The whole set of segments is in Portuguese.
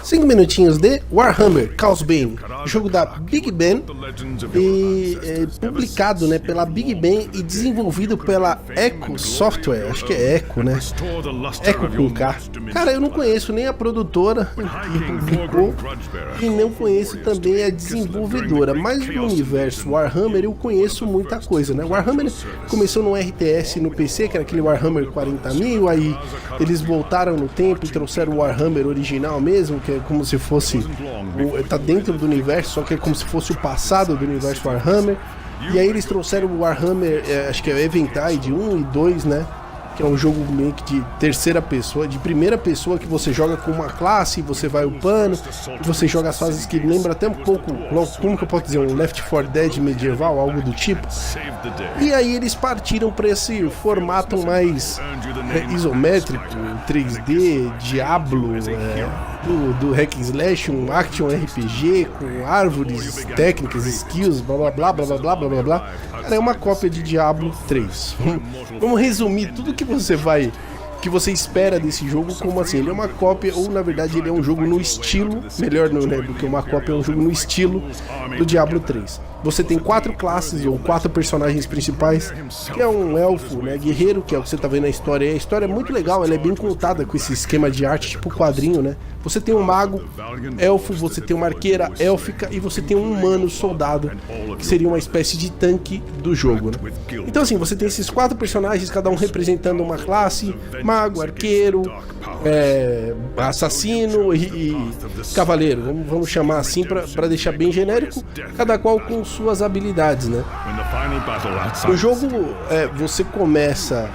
5 minutinhos de Warhammer Chaos Bane, jogo da Big Ben e publicado, né, pela Big Ben e desenvolvido pela Echo Software, acho que é Echo, né? Echo com K. Cara, eu não conheço nem a produtora que publicou e não conheço também a desenvolvedora, mas no universo Warhammer eu conheço muita coisa, né? Warhammer começou no RTS no PC, que era aquele Warhammer 40.000, aí eles voltaram no tempo e trouxeram o Warhammer original mesmo, que é como se fosse, tá dentro do universo, só que é como se fosse o passado do universo Warhammer. E aí eles trouxeram o Warhammer, acho que é Eventide 1 e 2, né? Que é um jogo meio que de terceira pessoa, de primeira pessoa, que você joga com uma classe, você vai upando, e você joga as fases que lembra até um pouco, como que eu posso dizer, um Left 4 Dead medieval, algo do tipo. E aí eles partiram para esse formato mais isométrico, 3D, Diablo, do Hack and Slash, um Action RPG com árvores, técnicas, skills, blá blá blá blá blá blá blá blá blá. Cara, é uma cópia de Diablo 3. Vamos resumir tudo que você espera desse jogo como assim, ele é uma cópia, ou na verdade ele é um jogo no estilo, melhor não, né, do que uma cópia, é um jogo no estilo do Diablo 3. Você tem 4 classes ou 4 personagens principais, que é um elfo, né, guerreiro, que é o que você tá vendo na história, e a história é muito legal, ela é bem contada com esse esquema de arte tipo quadrinho, né. Você tem um mago, elfo, você tem uma arqueira élfica e você tem um humano soldado, que seria uma espécie de tanque do jogo, né? Então assim, você tem esses 4 personagens, cada um representando uma classe, mago, arqueiro, assassino e cavaleiro, vamos chamar assim para deixar bem genérico, cada qual com suas habilidades, né? O jogo, você começa...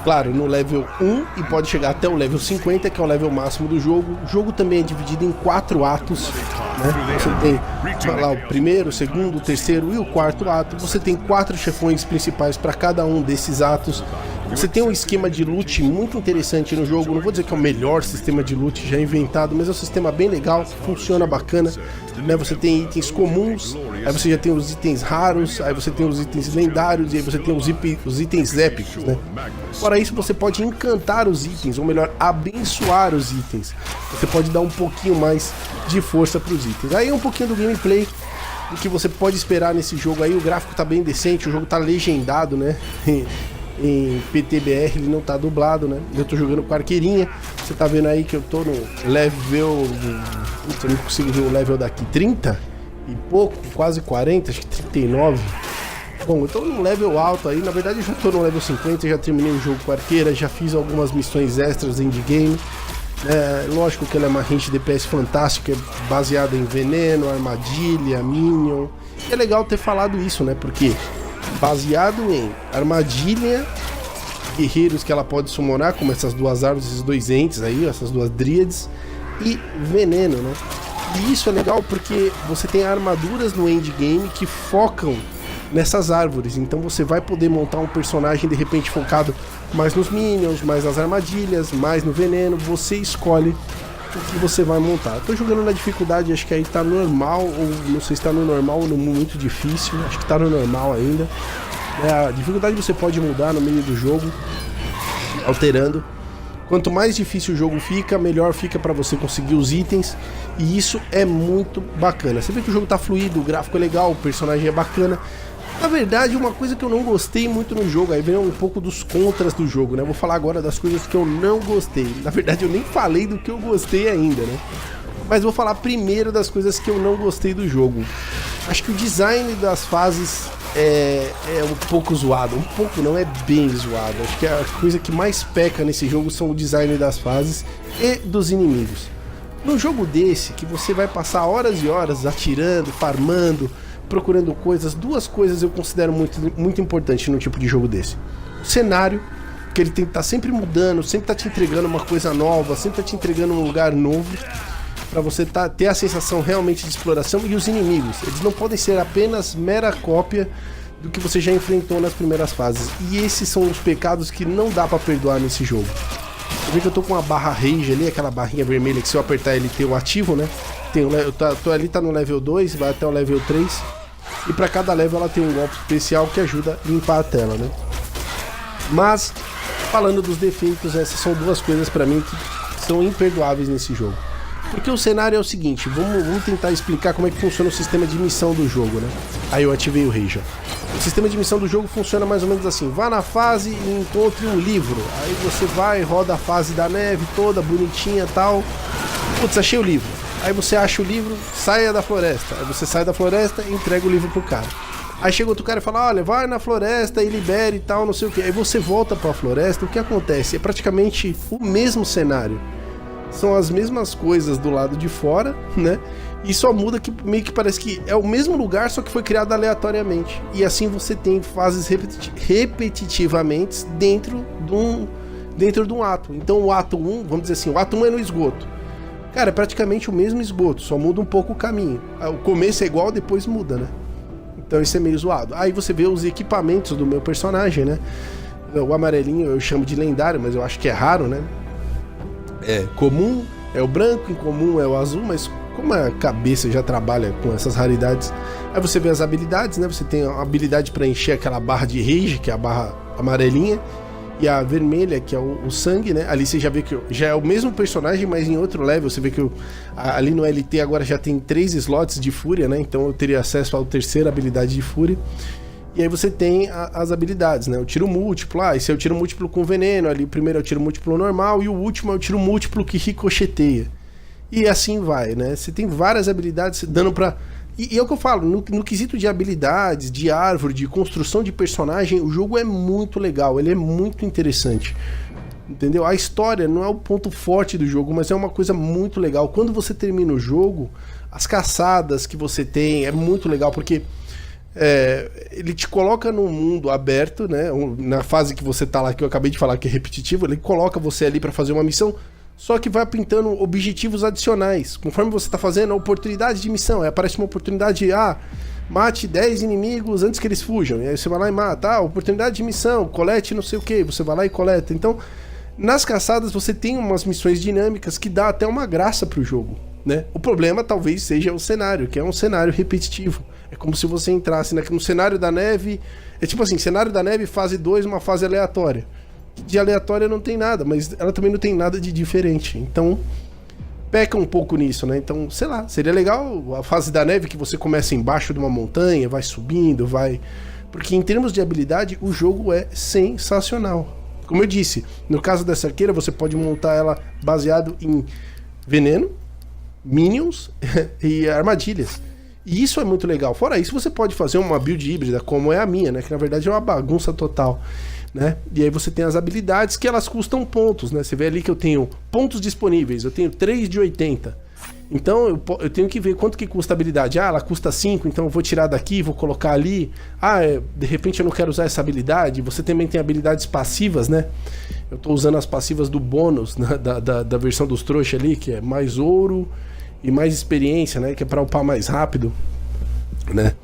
claro, no level 1 e pode chegar até o level 50, que é o level máximo do jogo. O jogo também é dividido em 4 atos, né? Você tem lá o primeiro, o segundo, o terceiro e o quarto ato. Você tem 4 chefões principais para cada um desses atos. Você tem um esquema de loot muito interessante no jogo. Não vou dizer que é o melhor sistema de loot já inventado, mas é um sistema bem legal, funciona bacana, né? Você tem itens comuns, aí você já tem os itens raros, aí você tem os itens lendários e aí você tem os itens épicos, né? Fora isso, você pode encantar os itens, ou melhor, abençoar os itens. Você pode dar um pouquinho mais de força para os itens. Aí um pouquinho do gameplay, do que você pode esperar nesse jogo aí. O gráfico tá bem decente, o jogo tá legendado, né? Em PTBR, ele não tá dublado, né? Eu tô jogando com arqueirinha. Você tá vendo aí que eu tô no level... eu não consigo ver o level daqui, 30 e pouco, quase 40, acho que 39. Bom, eu tô num level alto aí. Na verdade eu já tô no level 50, já terminei o jogo com arqueira, já fiz algumas missões extras endgame. Lógico que ela é uma range DPS fantástica, baseada em veneno, armadilha, minion. E é legal ter falado isso, né? Porque baseado em armadilha, guerreiros que ela pode summonar, como essas duas árvores, esses dois entes aí, essas duas dríades, e veneno, né? E isso é legal porque você tem armaduras no endgame que focam nessas árvores, então você vai poder montar um personagem de repente focado mais nos minions, mais nas armadilhas, mais no veneno. Você escolhe o que você vai montar. Eu tô jogando na dificuldade, acho que aí tá normal, ou não sei se tá no normal ou no muito difícil, acho que tá no normal ainda. A dificuldade você pode mudar no meio do jogo, alterando. Quanto mais difícil o jogo fica, melhor fica para você conseguir os itens, e isso é muito bacana. Você vê que o jogo tá fluido, o gráfico é legal, o personagem é bacana. Na verdade, uma coisa que eu não gostei muito no jogo, aí vem um pouco dos contras do jogo, né? Vou falar agora das coisas que eu não gostei. Na verdade, eu nem falei do que eu gostei ainda, né? Mas vou falar primeiro das coisas que eu não gostei do jogo. Acho que o design das fases é um pouco zoado. Um pouco não, é bem zoado. Acho que a coisa que mais peca nesse jogo são o design das fases e dos inimigos. Num jogo desse, que você vai passar horas e horas atirando, farmando, procurando coisas, duas coisas eu considero muito importantes num tipo de jogo desse. O cenário, que ele tem que estar sempre mudando, sempre tá te entregando uma coisa nova, sempre tá te entregando um lugar novo, para você ter a sensação realmente de exploração. E os inimigos, eles não podem ser apenas mera cópia do que você já enfrentou nas primeiras fases. E esses são os pecados que não dá para perdoar nesse jogo. Você vê que eu tô com a barra rage ali, aquela barrinha vermelha que se eu apertar ele tem o ativo, né? Tô ali, tá no level 2, vai até o level 3. E para cada level ela tem um golpe especial que ajuda a limpar a tela, né? Mas, falando dos defeitos, essas são duas coisas para mim que são imperdoáveis nesse jogo. Porque o cenário é o seguinte, vamos tentar explicar como é que funciona o sistema de missão do jogo, né? Aí eu ativei o Rage. O sistema de missão do jogo funciona mais ou menos assim, vá na fase e encontre um livro. Aí você vai, roda a fase da neve toda, bonitinha e tal. Putz, achei o livro. Aí você acha o livro, saia da floresta. Aí você sai da floresta e entrega o livro pro cara. Aí chega outro cara e fala, olha, vai na floresta e libere e tal, não sei o que. Aí você volta pra floresta, o que acontece? É praticamente o mesmo cenário. São as mesmas coisas do lado de fora, né? E só muda que meio que parece que é o mesmo lugar, só que foi criado aleatoriamente. E assim você tem fases repetitivamente dentro de um ato. Então o ato 1, vamos dizer assim, o ato 1 é no esgoto. Cara, é praticamente o mesmo esgoto, só muda um pouco o caminho. O começo é igual, depois muda, né? Então isso é meio zoado. Aí você vê os equipamentos do meu personagem, né? O amarelinho eu chamo de lendário, mas eu acho que é raro, né? É comum, é o branco, incomum é o azul, mas como a cabeça já trabalha com essas raridades, aí você vê as habilidades, né? Você tem a habilidade para encher aquela barra de rage, que é a barra amarelinha, e a vermelha, que é o sangue, né? Ali você já vê que já é o mesmo personagem, mas em outro level. Você vê que ali no LT agora já tem 3 slots de fúria, né? Então eu teria acesso à terceira habilidade de fúria. E aí você tem as habilidades, né? O tiro múltiplo, esse é o tiro múltiplo com veneno, ali o primeiro é o tiro múltiplo normal e o último é o tiro múltiplo que ricocheteia. E assim vai, né? Você tem várias habilidades dando pra... E é o que eu falo, no quesito de habilidades, de árvore, de construção de personagem, o jogo é muito legal, ele é muito interessante. Entendeu? A história não é o ponto forte do jogo, mas é uma coisa muito legal. Quando você termina o jogo, as caçadas que você tem é muito legal, porque... ele te coloca num mundo aberto, né? Na fase que você tá lá, que eu acabei de falar que é repetitivo, ele coloca você ali pra fazer uma missão, só que vai pintando objetivos adicionais. Conforme você tá fazendo, a oportunidade de missão, aí aparece uma oportunidade de, mate 10 inimigos antes que eles fujam, e aí você vai lá e mata. Oportunidade de missão, colete não sei o que, você vai lá e coleta. Então, nas caçadas você tem umas missões dinâmicas que dá até uma graça pro jogo, né? O problema talvez seja o cenário, que é um cenário repetitivo. É como se você entrasse no cenário da neve. É tipo assim, cenário da neve, fase 2, uma fase aleatória. De aleatória não tem nada, mas ela também não tem nada de diferente. Então, peca um pouco nisso, né? Então, sei lá, seria legal a fase da neve que você começa embaixo de uma montanha, vai subindo, vai... Porque em termos de habilidade, o jogo é sensacional. Como eu disse, no caso dessa arqueira, você pode montar ela baseado em veneno, minions e armadilhas. E isso é muito legal. Fora isso, você pode fazer uma build híbrida, como é a minha, né? Que na verdade é uma bagunça total, né? E aí você tem as habilidades que elas custam pontos, né? Você vê ali que eu tenho pontos disponíveis, eu tenho 3 de 80. Então eu tenho que ver quanto que custa a habilidade. Ela custa 5, então eu vou tirar daqui, vou colocar ali. De repente eu não quero usar essa habilidade. Você também tem habilidades passivas, né? Eu tô usando as passivas do bônus, né? da versão dos trouxas ali, que é mais ouro e mais experiência, né? Que é para upar mais rápido, né?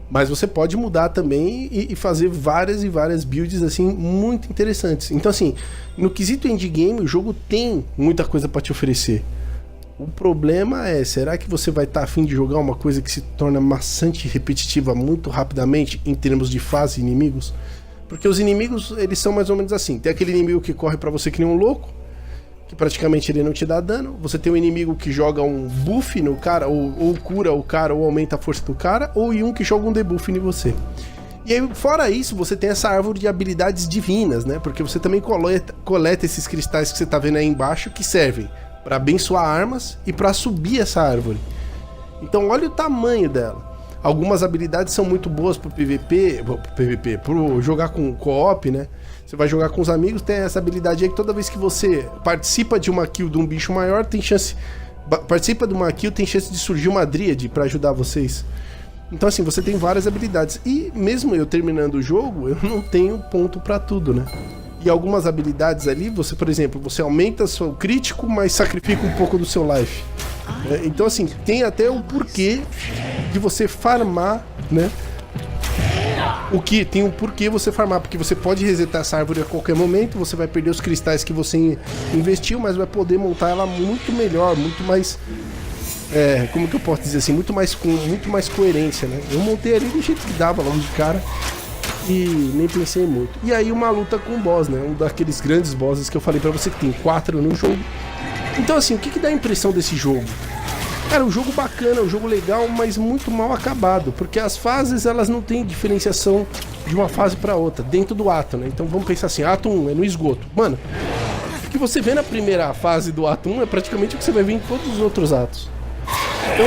Mas você pode mudar também e fazer várias e várias builds assim muito interessantes. Então assim, no quesito endgame, o jogo tem muita coisa para te oferecer. O problema é, será que você vai estar a fim de jogar uma coisa que se torna maçante e repetitiva muito rapidamente em termos de fase e inimigos? Porque os inimigos, eles são mais ou menos assim. Tem aquele inimigo que corre pra você que nem um louco, que praticamente ele não te dá dano. Você tem um inimigo que joga um buff no cara, ou cura o cara, ou aumenta a força do cara, ou um que joga um debuff em você. E aí, fora isso, você tem essa árvore de habilidades divinas, né? Porque você também coleta esses cristais que você tá vendo aí embaixo, que servem para abençoar armas e para subir essa árvore. Então olha o tamanho dela. Algumas habilidades são muito boas pro PVP, pro jogar com co-op, né? Você vai jogar com os amigos, tem essa habilidade aí que toda vez que você participa de uma kill de um bicho maior, tem chance... Participa de uma kill, tem chance de surgir uma dríade para ajudar vocês. Então assim, você tem várias habilidades. E mesmo eu terminando o jogo, eu não tenho ponto para tudo, né? E algumas habilidades ali, você, por exemplo, você aumenta seu crítico, mas sacrifica um pouco do seu life. Então assim, tem até o porquê de você farmar, né? Tem um porquê você farmar, porque você pode resetar essa árvore a qualquer momento, você vai perder os cristais que você investiu, mas vai poder montar ela muito melhor, muito mais... como que eu posso dizer assim? Muito mais coerência, né? Eu montei ali do jeito que dava, logo de cara. E nem pensei muito. E aí uma luta com o boss, né? Um daqueles grandes bosses que eu falei pra você que tem 4 no jogo. Então assim, o que dá a impressão desse jogo? Cara, um jogo bacana, um jogo legal, mas muito mal acabado, porque as fases elas não têm diferenciação de uma fase para outra, dentro do ato, né? Então vamos pensar assim, ato 1 é no esgoto. Mano, o que você vê na primeira fase do ato 1 é praticamente o que você vai ver em todos os outros atos. Então,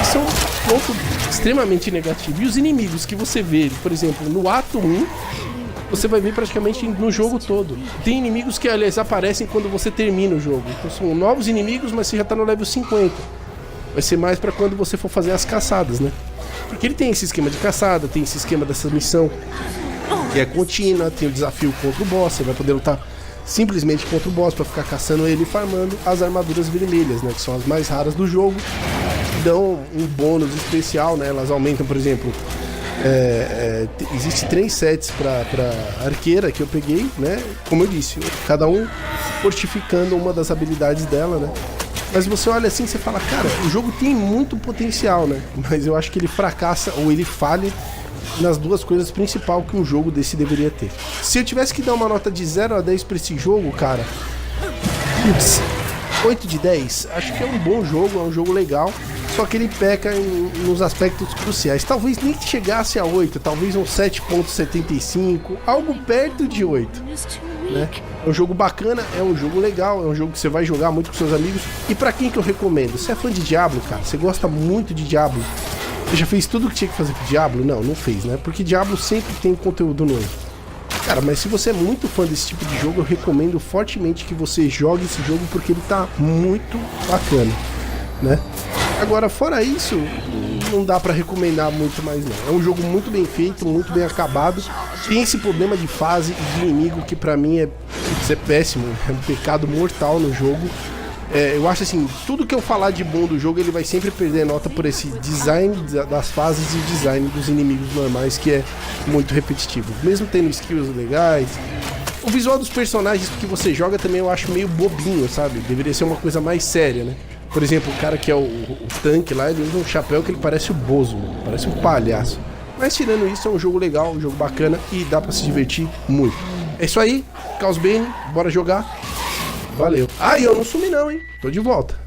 isso é um ponto extremamente negativo. E os inimigos que você vê, por exemplo, no ato 1, você vai ver praticamente no jogo todo. Tem inimigos que, aliás, aparecem quando você termina o jogo. Então são novos inimigos, mas você já tá no level 50. Vai ser mais pra quando você for fazer as caçadas, né? Porque ele tem esse esquema de caçada, tem esse esquema dessa missão que é contínua, tem o desafio contra o boss, você vai poder lutar simplesmente contra o boss pra ficar caçando ele e farmando as armaduras vermelhas, né? Que são as mais raras do jogo, que dão um bônus especial, né? Elas aumentam, por exemplo, existe 3 sets pra arqueira que eu peguei, né? Como eu disse, cada um fortificando uma das habilidades dela, né? Mas você olha assim e você fala, cara, o jogo tem muito potencial, né? Mas eu acho que ele fracassa ou ele falha nas duas coisas principais que um jogo desse deveria ter. Se eu tivesse que dar uma nota de 0 a 10 pra esse jogo, cara, 8 de 10, acho que é um bom jogo, é um jogo legal, só que ele peca nos aspectos cruciais. Talvez nem chegasse a 8, talvez um 7.75, algo perto de 8, né? É um jogo bacana, é um jogo legal, é um jogo que você vai jogar muito com seus amigos. E pra quem que eu recomendo? Você é fã de Diablo, cara? Você gosta muito de Diablo? Você já fez tudo o que tinha que fazer pro Diablo? Não, não fez, né? Porque Diablo sempre tem conteúdo novo. Cara, mas se você é muito fã desse tipo de jogo, eu recomendo fortemente que você jogue esse jogo, porque ele tá muito bacana, né? Agora, fora isso, não dá pra recomendar muito mais não. É um jogo muito bem feito, muito bem acabado. Tem esse problema de fase e de inimigo que pra mim é péssimo, é um pecado mortal no jogo. Eu acho assim, tudo que eu falar de bom do jogo, ele vai sempre perder nota por esse design das fases e o design dos inimigos normais, que é muito repetitivo. Mesmo tendo skills legais, o visual dos personagens que você joga também eu acho meio bobinho, sabe? Deveria ser uma coisa mais séria, né? Por exemplo, o cara que é o tanque lá, ele usa um chapéu que ele parece o Bozo, parece um palhaço. Mas tirando isso, é um jogo legal, um jogo bacana e dá pra se divertir muito. É isso aí, Chaos Bane, bora jogar. Valeu. Ah, e eu não sumi não, hein? Tô de volta.